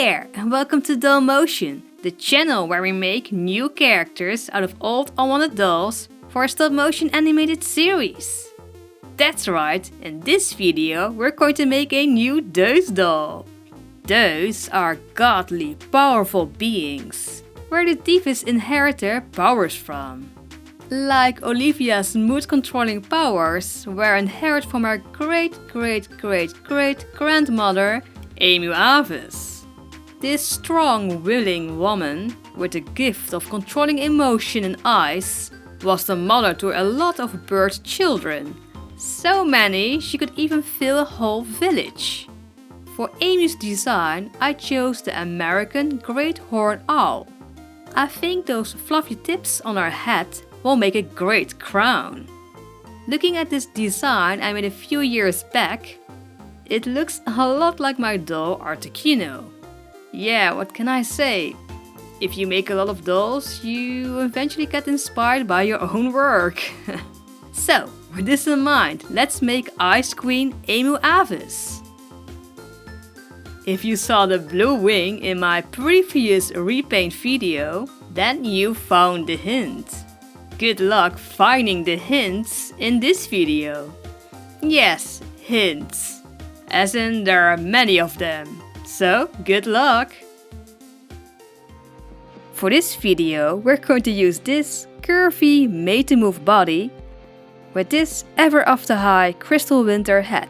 there, and welcome to DollMotion, the channel where we make new characters out of old unwanted dolls for a stop-motion animated series. That's right, in this video we're going to make a new Deus doll. Deus are godly, powerful beings, where the Divus inherit their powers from. Like Olivia's mood-controlling powers were inherited from her great-great-great-great-grandmother, Emu Aves. This strong, willing woman, with the gift of controlling emotion and eyes, was the mother to a lot of bird children. So many, she could even fill a whole village. For Emu's design, I chose the American Great Horned Owl. I think those fluffy tips on her head will make a great crown. Looking at this design I made a few years back, it looks a lot like my doll Articuno. Yeah, what can I say? If you make a lot of dolls, you eventually get inspired by your own work. So, with this in mind, let's make Ice Queen Emu Aves. If you saw the blue wing in my previous RePaint video, then you found the hint. Good luck finding the hints in this video. Yes, hints. As in there are many of them. So, good luck! For this video, we're going to use this Curvy Made to Move body with this ever after high crystal winter head.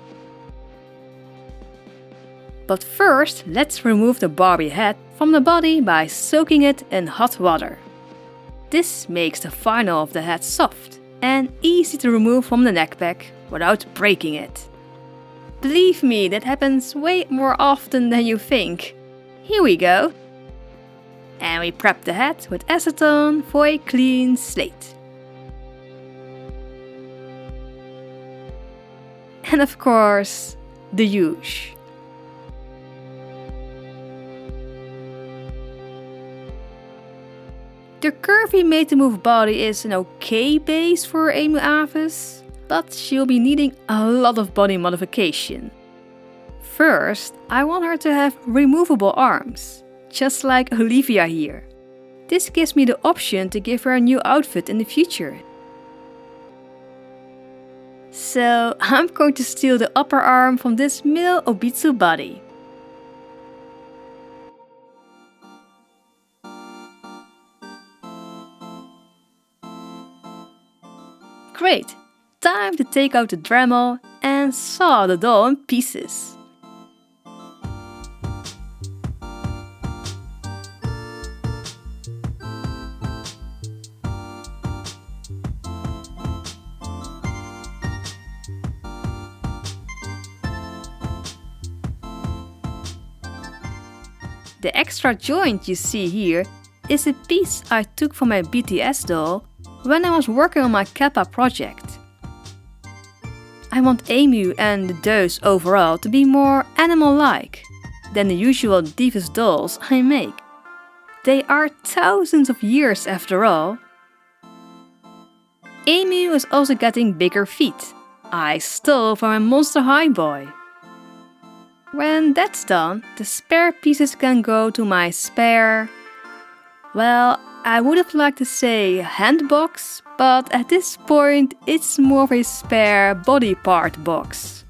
But first, let's remove the Barbie head from the body by soaking it in hot water. This makes the final of the head soft and easy to remove from the neckpack without breaking it. Believe me, that happens way more often than you think. Here we go. And we prep the head with acetone for a clean slate. And of course, the Deus. The Curvy Made to Move body is an okay base for Emu Aves, but she'll be needing a lot of body modification. First, I want her to have removable arms, just like Olivia here. This gives me the option to give her a new outfit in the future. So I'm going to steal the upper arm from this male Obitsu body. Great! Time to take out the Dremel and saw the doll in pieces. The extra joint you see here is a piece I took from my BTS doll when I was working on my Kappa project. I want Emu and the Deus overall to be more animal-like than the usual Divus dolls I make. They are thousands of years after all. Emu is also getting bigger feet. I stole from a Monster High boy. When that's done, the spare pieces can go to my spare... Well, I would have liked to say hand box, but at this point it's more of a spare body part box.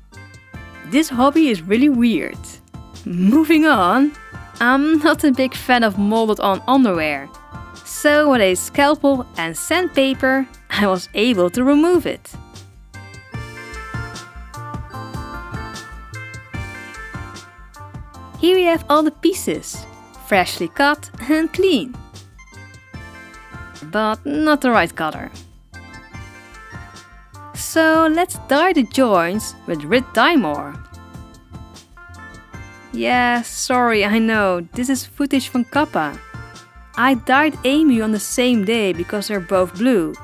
This hobby is really weird. Moving on, I'm not a big fan of molded on underwear, so with a scalpel and sandpaper I was able to remove it. Here we have all the pieces, freshly cut and clean. But not the right color. So let's dye the joints with red dye more. Yeah, sorry, I know, this is footage from Kappa. I dyed Emu on the same day because they're both blue.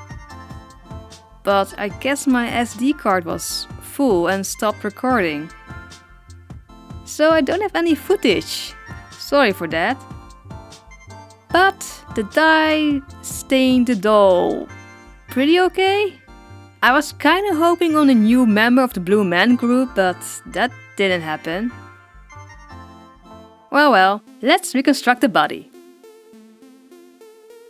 But I guess my SD card was full and stopped recording. So I don't have any footage. Sorry for that. But the dye stained the doll pretty okay. I was kinda hoping on a new member of the Blue Man group, but that didn't happen. Well, Let's reconstruct the body.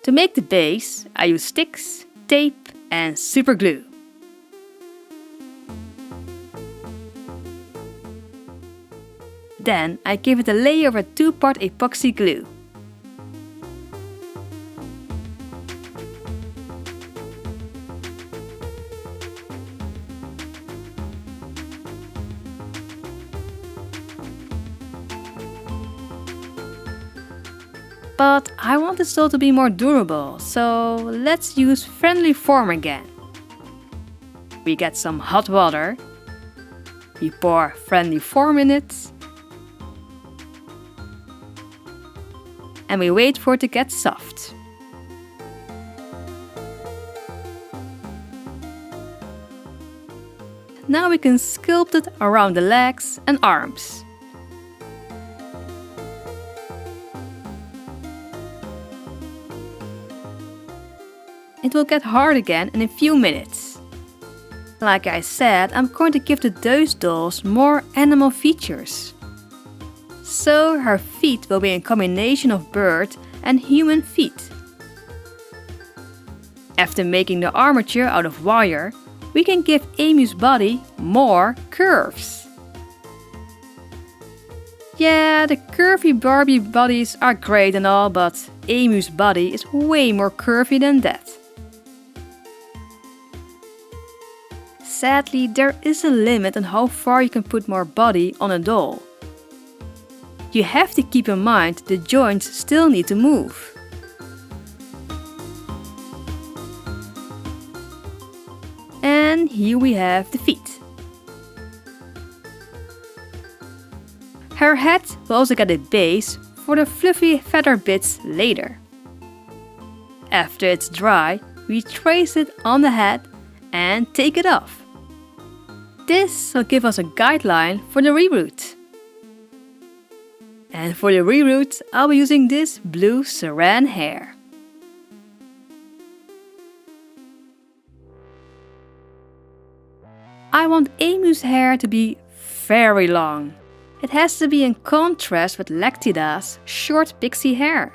To make the base, I use sticks, tape and super glue. Then I give it a layer of a 2-part epoxy glue. But I want this doll to be more durable, so let's use friendly foam again. We get some hot water, we pour friendly foam in it, and we wait for it to get soft. Now we can sculpt it around the legs and arms. It will get hard again in a few minutes. Like I said, I'm going to give the Deus dolls more animal features. So her feet will be a combination of bird and human feet. After making the armature out of wire, we can give Emu's body more curves. Yeah, the Curvy Barbie bodies are great and all, but Emu's body is way more curvy than that. Sadly, there is a limit on how far you can put more body on a doll. You have to keep in mind the joints still need to move. And here we have the feet. Her head will also get a base for the fluffy feather bits later. After it's dry, we trace it on the head and take it off. This will give us a guideline for the reroute. And for the reroute, I'll be using this blue Saran hair. I want Emu's hair to be very long. It has to be in contrast with Lactida's short pixie hair.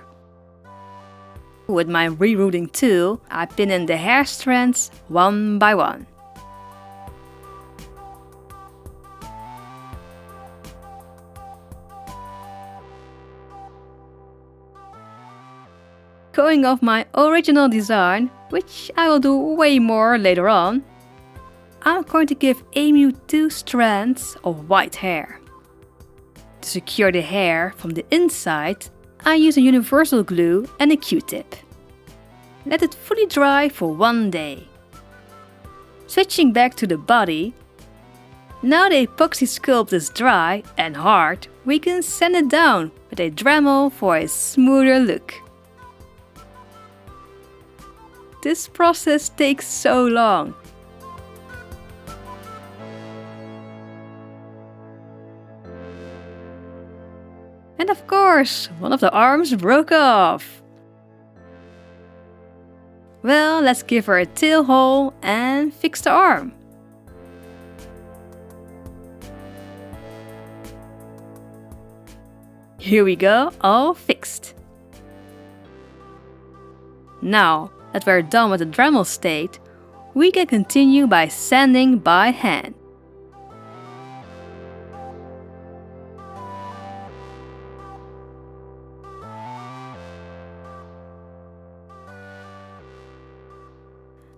With my rerouting tool, I pin in the hair strands one by one. Going off my original design, which I will do way more later on, I'm going to give Emu 2 strands of white hair. To secure the hair from the inside, I use a universal glue and a Q-tip. Let it fully dry for 1 day. Switching back to the body, now the epoxy sculpt is dry and hard, we can sand it down with a Dremel for a smoother look. This process takes so long. And of course, one of the arms broke off. Well, let's give her a tail hole and fix the arm. Here we go, all fixed. Now that we're done with the Dremel state, we can continue by sanding by hand.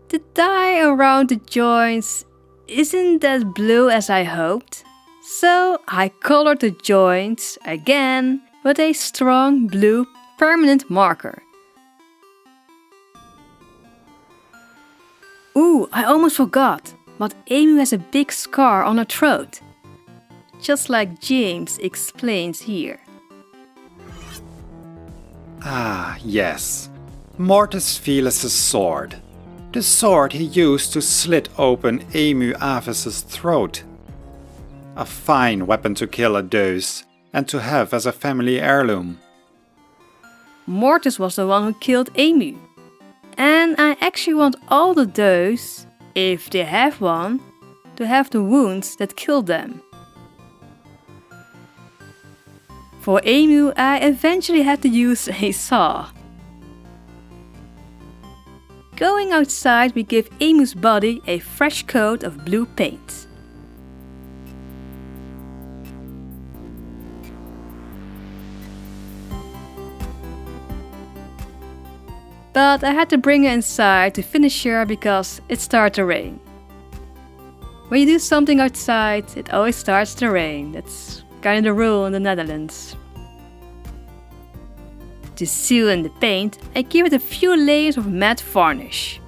The dye around the joints isn't as blue as I hoped, so I colored the joints again with a strong blue permanent marker. Ooh, I almost forgot, but Emu has a big scar on her throat, just like James explains here. Ah, yes. Mortis Felis' sword. The sword he used to slit open Emu Aves' throat. A fine weapon to kill a Deus and to have as a family heirloom. Mortis was the one who killed Emu. And I actually want all the Deus, if they have one, to have the wounds that killed them. For Emu, I eventually had to use a saw. Going outside, we give Emu's body a fresh coat of blue paint. But I had to bring her inside to finish her because it started to rain. When you do something outside, it always starts to rain. That's kind of the rule in the Netherlands. To seal in the paint, I give it a few layers of matte varnish.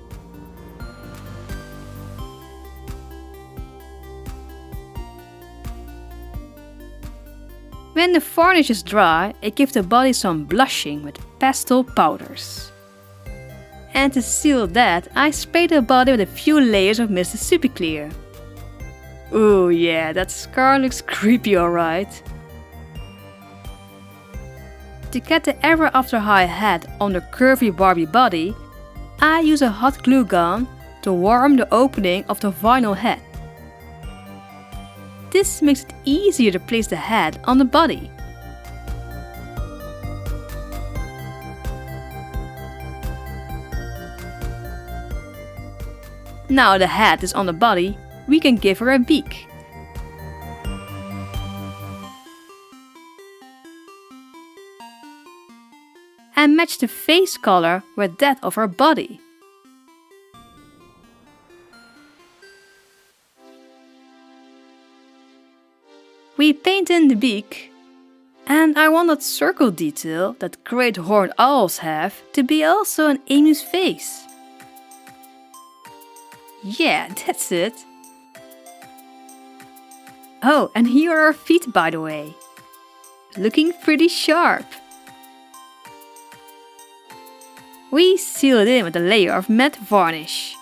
When the varnish is dry, I give the body some blushing with pastel powders. And to seal that, I spray the body with a few layers of Mr. Super Clear. Ooh yeah, that scar looks creepy alright. To get the ever after high head on the Curvy Barbie body, I use a hot glue gun to warm the opening of the vinyl head. This makes it easier to place the head on the body. Now the head is on the body, we can give her a beak. And match the face color with that of her body. We paint in the beak, and I want that circle detail that great horned owls have to be also on Emu's face. Yeah, that's it. Oh, and here are her feet, by the way. Looking pretty sharp. We seal it in with a layer of matte varnish.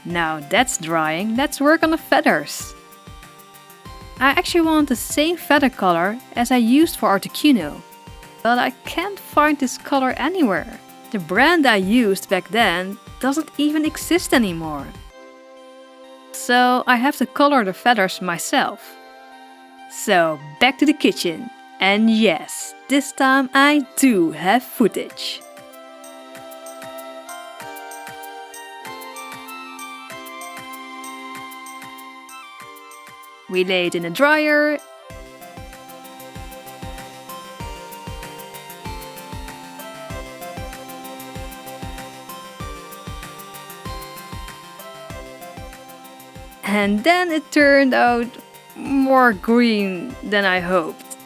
Now that's drying, let's work on the feathers. I actually want the same feather color as I used for Articuno, but I can't find this color anywhere. The brand I used back then doesn't even exist anymore. So I have to color the feathers myself. So back to the kitchen. And yes, this time I do have footage. We lay it in the dryer. And then it turned out more green than I hoped.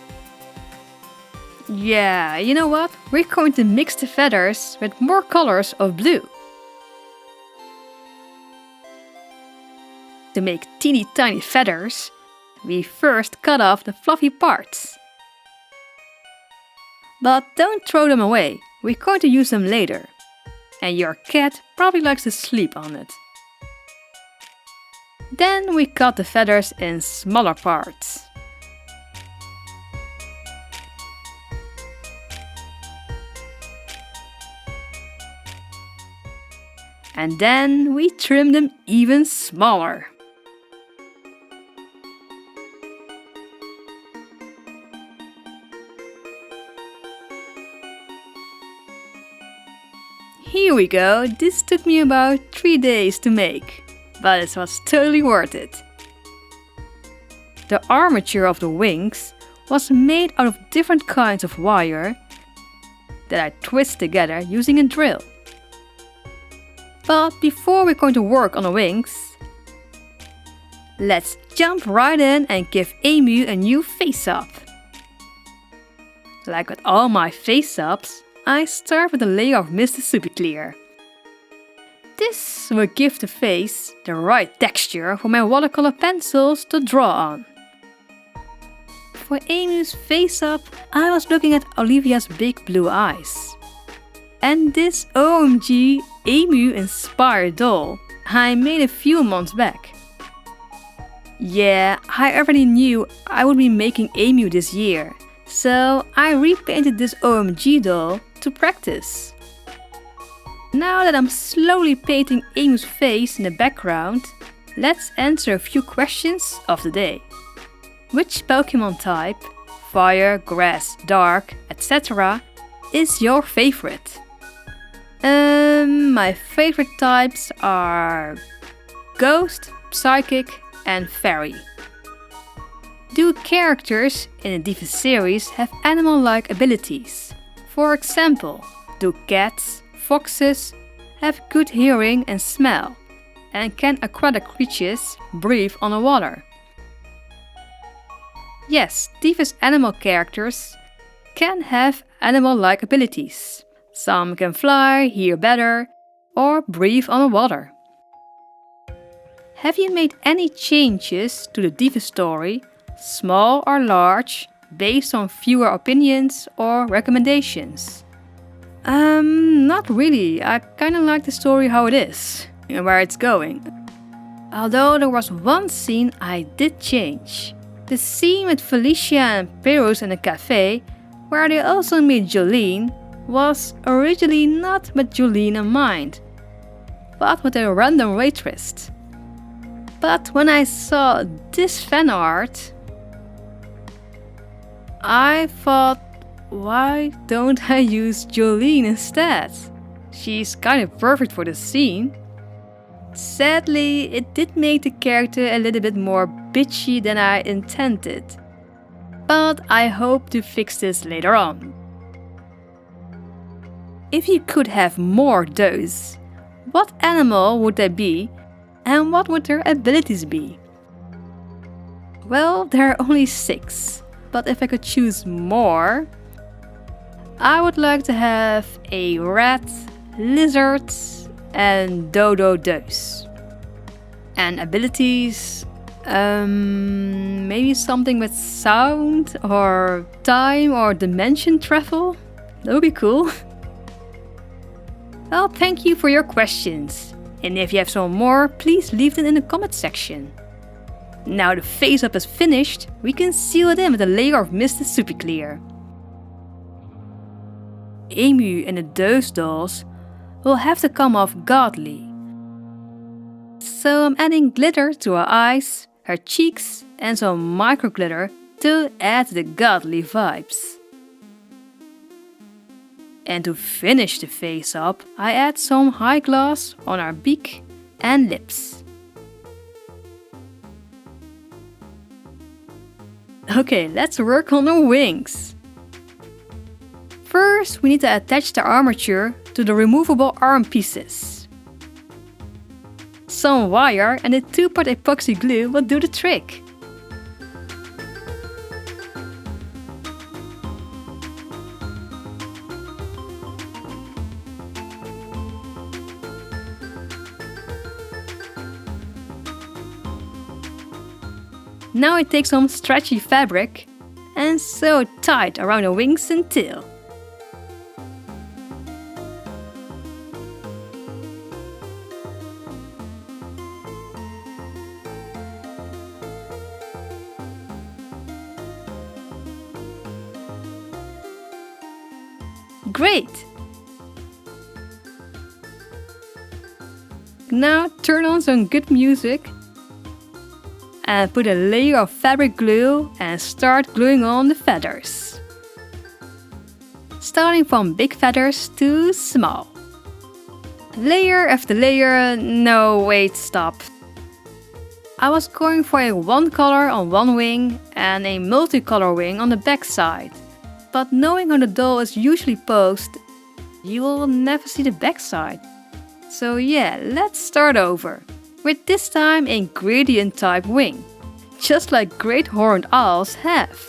Yeah, you know what? We're going to mix the feathers with more colors of blue. To make teeny tiny feathers, we first cut off the fluffy parts. But don't throw them away, we're going to use them later. And your cat probably likes to sleep on it. Then we cut the feathers in smaller parts. And then we trim them even smaller. Here we go, this took me about 3 days to make, but it was totally worth it. The armature of the wings was made out of different kinds of wire that I twist together using a drill. But before we're going to work on the wings, let's jump right in and give Emu a new face-up. Like with all my face-ups, I start with a layer of Mr. Super Clear. This will give the face the right texture for my watercolor pencils to draw on. For Emu's face-up, I was looking at Olivia's big blue eyes. And this OMG Emu inspired doll I made a few months back. Yeah, I already knew I would be making Emu this year, so I repainted this OMG doll to practice. Now that I'm slowly painting Emu's face in the background, let's answer a few questions of the day. Which Pokemon type, fire, grass, dark, etc. is your favorite? My favorite types are Ghost, Psychic and Fairy. Do characters in the Divus series have animal-like abilities? For example, do cats, foxes have good hearing and smell? And can aquatic creatures breathe underwater? Yes, Divus animal characters can have animal-like abilities. Some can fly, hear better, or breathe underwater. Have you made any changes to the Divus story, small or large, based on viewer opinions or recommendations? Not really. I kinda like the story how it is and where it's going. Although there was one scene I did change. The scene with Felicia and Perus in a cafe, where they also meet Jolene, was originally not with Jolene in mind, but with a random waitress. But when I saw this fan art, I thought, why don't I use Jolene instead? She's kind of perfect for the scene. Sadly, it did make the character a little bit more bitchy than I intended. But I hope to fix this later on. If you could have more Deus, what animal would they be and what would their abilities be? Well, there are only 6, but if I could choose more, I would like to have a rat, lizard and dodo Deus. And abilities, maybe something with sound or time or dimension travel? That would be cool. Well, thank you for your questions. And if you have some more, please leave them in the comment section. Now the face up is finished, we can seal it in with a layer of Mr. Super Clear. Emu and the Deus dolls will have to come off godly. So I'm adding glitter to her eyes, her cheeks and some micro glitter to add the godly vibes. And to finish the face up, I add some high gloss on our beak and lips. Okay, let's work on the wings. First, we need to attach the armature to the removable arm pieces. Some wire and a 2-part epoxy glue will do the trick. Now I take some stretchy fabric and sew it tight around the wings and tail. Great! Now turn on some good music and put a layer of fabric glue and start gluing on the feathers. Starting from big feathers to small. Layer after layer, no wait, stop. I was going for a one color on one wing and a multicolor wing on the back side. But knowing how the doll is usually posed, you will never see the back side. So yeah, let's start over. With this time a gradient type wing, just like great horned owls have.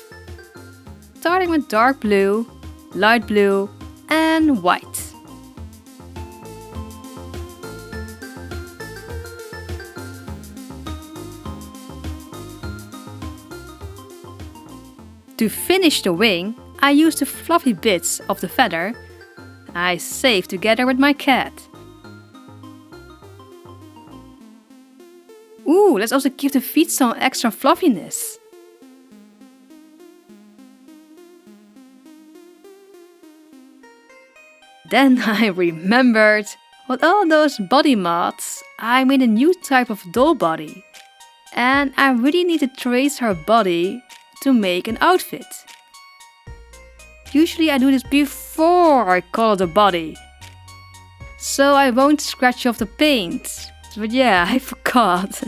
Starting with dark blue, light blue and white. To finish the wing, I use the fluffy bits of the feather I saved together with my cat. Ooh, let's also give the feet some extra fluffiness. Then I remembered, With all those body mods, I made a new type of doll body. And I really need to trace her body to make an outfit. Usually I do this before I color the body, so I won't scratch off the paint. But yeah, I forgot.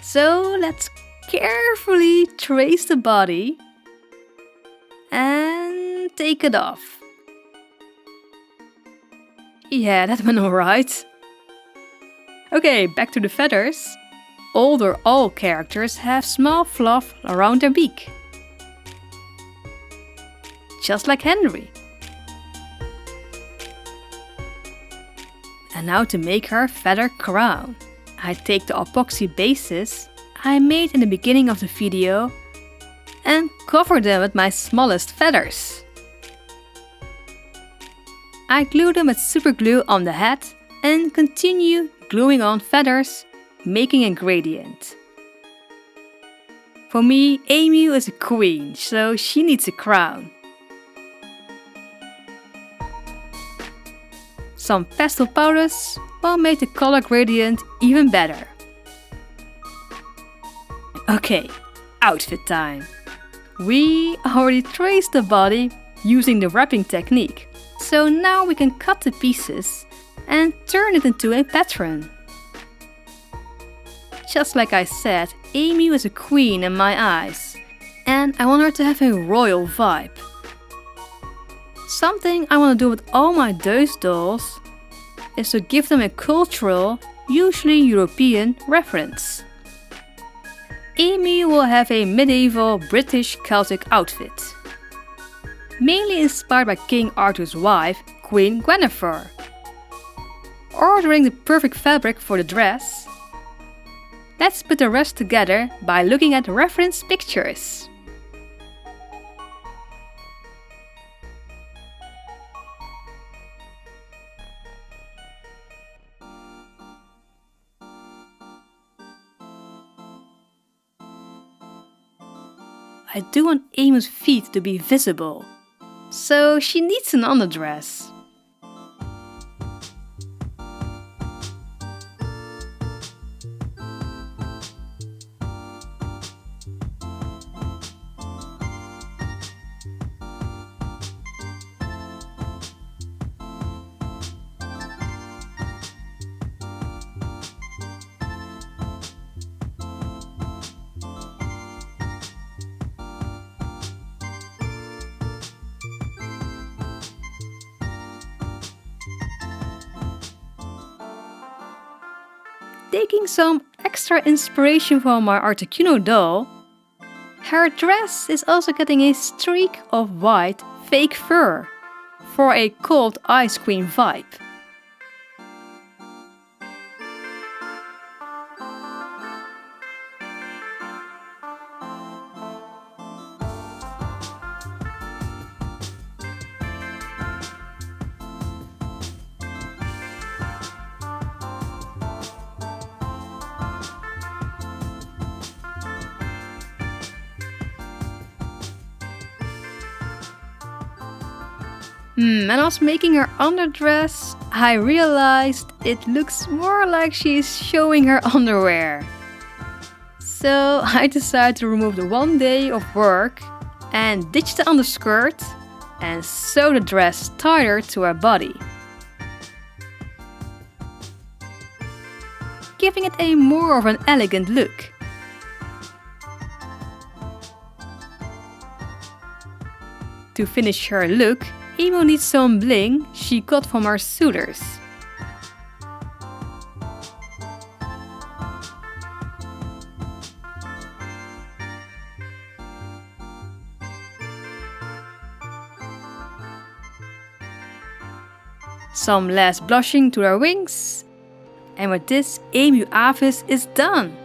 So let's carefully trace the body and take it off. Yeah, that went alright. Okay, back to the feathers. All characters have small fluff around their beak. Just like Henry. And now to make her feather crown. I take the epoxy bases I made in the beginning of the video and cover them with my smallest feathers. I glue them with super glue on the head and continue gluing on feathers, making a gradient. For me, Emu is a queen, so she needs a crown. Some pastel powders will make the color gradient even better. Okay, outfit time. We already traced the body using the wrapping technique, so now we can cut the pieces and turn it into a pattern. Just like I said, Emu is a queen in my eyes, and I want her to have a royal vibe. Something I want to do with all my Deus dolls is to give them a cultural, usually European, reference. Emu will have a medieval British Celtic outfit, mainly inspired by King Arthur's wife, Queen Guinevere. Ordering the perfect fabric for the dress, let's put the rest together by looking at reference pictures. I do want Emu's feet to be visible, so she needs an underdress. Taking some extra inspiration from my Articuno doll, her dress is also getting a streak of white fake fur for a cold ice cream vibe. And I was making her underdress, I realized it looks more like she's showing her underwear. So I decided to remove the one day of work and ditch the underskirt and sew the dress tighter to her body, giving it a more of an elegant look. To finish her look, Emu needs some bling she got from her suitors. Some last blushing to her wings, and with this, Emu Aves is done.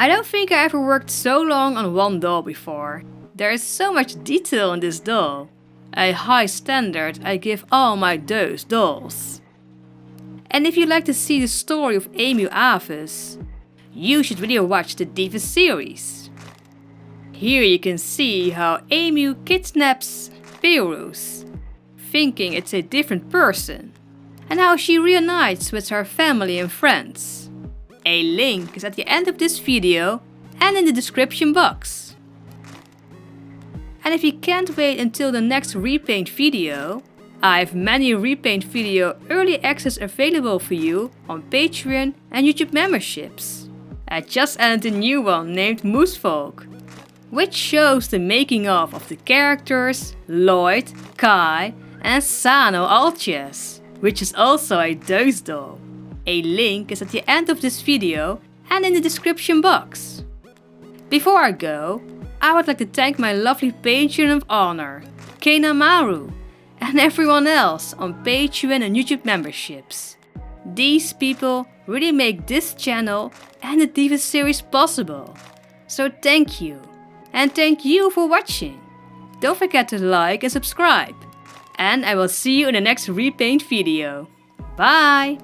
I don't think I ever worked so long on one doll before. There is so much detail in this doll. A high standard I give all my Deus dolls. And if you'd like to see the story of Emu Aves, you should really watch the Divus series. Here you can see how Emu kidnaps Deus, thinking it's a different person, and how she reunites with her family and friends. A link is at the end of this video and in the description box. And if you can't wait until the next RePaint video, I have many RePaint video early access available for you on Patreon and YouTube memberships. I just added a new one named Moosfolk, which shows the making of the characters Lloyd, Kai and Sano Altjes, which is also a Deus doll. A link is at the end of this video and in the description box. Before I go, I would like to thank my lovely patron of honor, Kena Maru, and everyone else on Patreon and YouTube memberships. These people really make this channel and the Divus series possible. So thank you, and thank you for watching. Don't forget to like and subscribe. And I will see you in the next RePaint video. Bye!